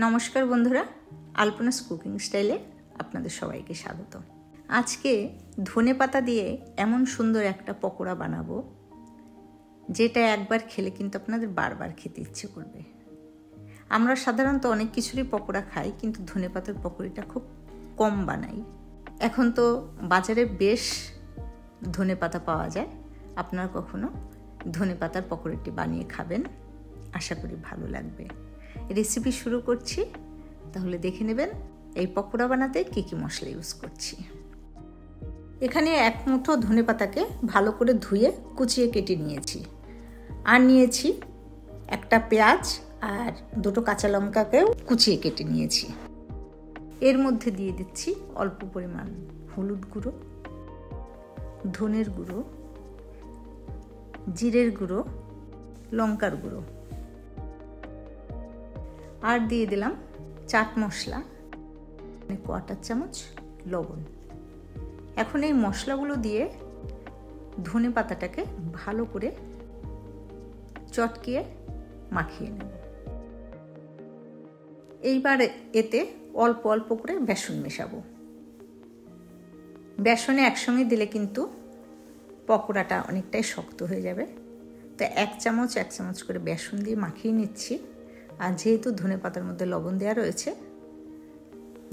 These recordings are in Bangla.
নমস্কার বন্ধুরা, আলপনাস কুকিং স্টাইলে আপনাদের সবাইকে স্বাগত। আজকে ধনেপাতা দিয়ে এমন সুন্দর একটা পকোড়া বানাবো যেটা একবার খেলে কিন্তু আপনাদের বারবার খেতে ইচ্ছে করবে। আমরা সাধারণত অনেক কিছুরই পকোড়া খাই, কিন্তু ধনেপাতার পকোড়িটা খুব কম বানাই। এখন তো বাজারে বেশ ধনেপাতা পাওয়া যায়। আপনারা কখনো ধনেপাতার পকোড়িটি বানিয়ে খাবেন, আশা করি ভালো লাগবে। রেসিপি শুরু করছি, তাহলে দেখে নেবেন এই পকোড়া বানাতে কী কী মশলা ইউজ করছি। এখানে এক মুঠো ধনেপাতাকে ভালো করে ধুয়ে কুচিয়ে কেটে নিয়েছি, আর নিয়েছি একটা পেঁয়াজ আর দুটো কাঁচা লঙ্কাকেও কুচিয়ে কেটে নিয়েছি। এর মধ্যে দিয়ে দিচ্ছি অল্প পরিমাণ হলুদ গুঁড়ো, ধনের গুঁড়ো, জিরের গুঁড়ো, লঙ্কার গুঁড়ো, আর দিয়ে দিলাম চাট মশলা, 1/4 চামচ লবণ। এখন এই মশলাগুলো দিয়ে ধনে পাতাটাকে ভালো করে চটকিয়ে মাখিয়ে নেব। এইবার এতে অল্প অল্প করে বেসন মেশাবো। বেসনে একসঙ্গে দিলে কিন্তু পকোড়াটা অনেকটাই শক্ত হয়ে যাবে, তো 1 চামচ করে বেসন দিয়ে মাখিয়ে নিচ্ছি। আর যেহেতু ধনে পাতার মধ্যে লবণ দেওয়া রয়েছে,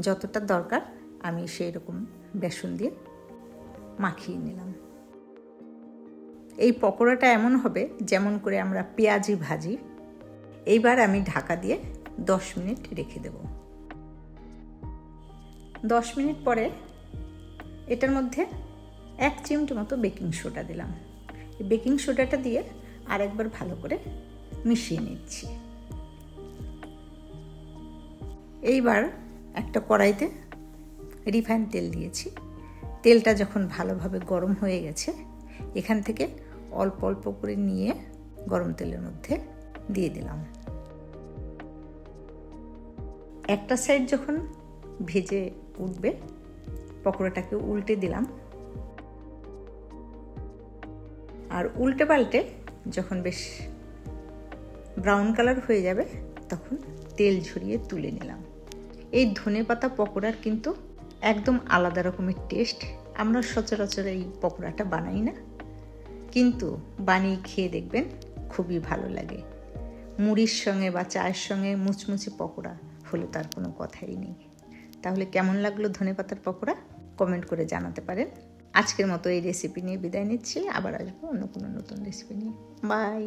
যতটা দরকার আমি সেই রকম বেসন দিয়ে মাখিয়ে নিলাম। এই পকোড়াটা এমন হবে যেমন করে আমরা পেঁয়াজি ভাজি। এইবার আমি ঢাকা দিয়ে 10 মিনিট রেখে দেব। 10 মিনিট পরে এটার মধ্যে 1 চিমটি মতো বেকিং সোডা দিলাম। এই বেকিং সোডাটা দিয়ে আরেকবার ভালো করে মিশিয়ে নিচ্ছি। এইবার একটা কড়াইতে রিফাইন তেল দিয়েছি। তেলটা যখন ভালোভাবে গরম হয়ে গেছে, এখান থেকে অল্প অল্প করে নিয়ে গরম তেলের মধ্যে দিয়ে দিলাম। একটা সাইড যখন ভেজে উঠবে, পকোড়াটাকে উল্টে দিলাম। আর উল্টে পাল্টে যখন বেশ ব্রাউন কালার হয়ে যাবে, তখন তেল ঝরিয়ে তুলে নিলাম। এই ধনেপাতা পকোড়ার কিন্তু একদম আলাদা রকমের টেস্ট। আমরা সচরাচর এই পকোড়াটা বানাই না, কিন্তু বানিয়ে খেয়ে দেখবেন খুবই ভালো লাগে। মুড়ির সঙ্গে বা চায়ের সঙ্গে মুচমুচে পকোড়া হলে তার কোনো কথাই নেই। তাহলে কেমন লাগলো ধনেপাতার পকোড়া কমেন্ট করে জানাতে পারেন। আজকের মতো এই রেসিপি নিয়ে বিদায় নিচ্ছি, আবার আসবো অন্য কোনো নতুন রেসিপি নিয়ে। বাই।